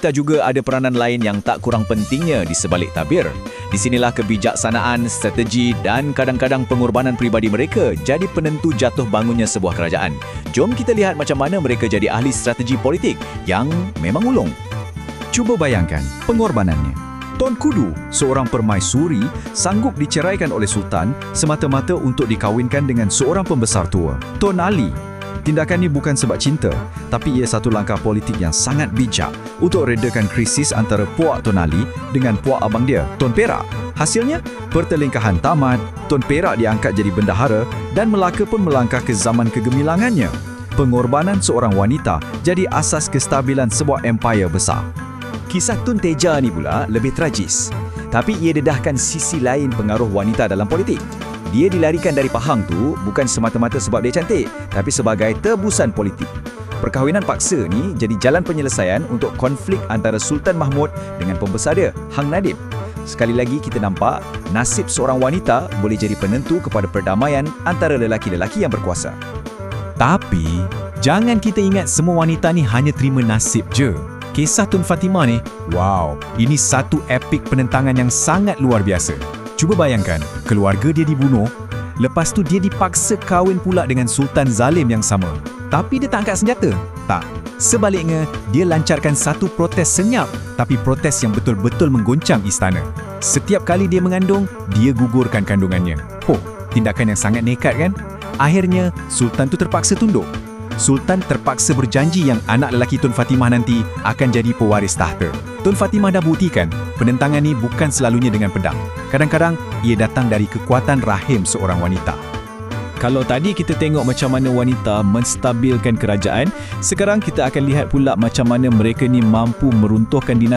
Kita juga ada peranan lain yang tak kurang pentingnya di sebalik tabir. Di sinilah kebijaksanaan, strategi dan kadang-kadang pengorbanan peribadi mereka jadi penentu jatuh bangunnya sebuah kerajaan. Jom kita lihat macam mana mereka jadi ahli strategi politik yang memang ulung. Cuba bayangkan pengorbanannya. Tuan Kudu, seorang permaisuri, sanggup diceraikan oleh Sultan semata-mata untuk dikahwinkan dengan seorang pembesar tua, Tuan Ali. Tindakan ini bukan sebab cinta, tapi ia satu langkah politik yang sangat bijak untuk redakan krisis antara puak Tuan Ali dengan puak abang dia, Tuan Perak. Hasilnya, pertelingkahan tamat, Tuan Perak diangkat jadi bendahara dan Melaka pun melangkah ke zaman kegemilangannya. Pengorbanan seorang wanita jadi asas kestabilan sebuah empayar besar. Kisah Tun Teja ni pula lebih tragis. Tapi ia dedahkan sisi lain pengaruh wanita dalam politik. Dia dilarikan dari Pahang tu bukan semata-mata sebab dia cantik, tapi sebagai tebusan politik. Perkahwinan paksa ni jadi jalan penyelesaian untuk konflik antara Sultan Mahmud dengan pembesar dia, Hang Nadim. Sekali lagi kita nampak, nasib seorang wanita boleh jadi penentu kepada perdamaian antara lelaki-lelaki yang berkuasa. Tapi, jangan kita ingat semua wanita ni hanya terima nasib je. Kisah Tun Fatimah ni, wow, ini satu epik penentangan yang sangat luar biasa. Cuba bayangkan, keluarga dia dibunuh, lepas tu dia dipaksa kahwin pula dengan Sultan Zalim yang sama. Tapi dia tak angkat senjata. Tak. Sebaliknya, dia lancarkan satu protes senyap, tapi protes yang betul-betul menggoncang istana. Setiap kali dia mengandung, dia gugurkan kandungannya. Tindakan yang sangat nekat kan? Akhirnya, Sultan tu terpaksa tunduk. Sultan terpaksa berjanji yang anak lelaki Tun Fatimah nanti akan jadi pewaris tahta. Tun Fatimah dah buktikan, penentangan ni bukan selalunya dengan pedang. Kadang-kadang, ia datang dari kekuatan rahim seorang wanita. Kalau tadi kita tengok macam mana wanita menstabilkan kerajaan, sekarang kita akan lihat pula macam mana mereka ni mampu meruntuhkan dinasti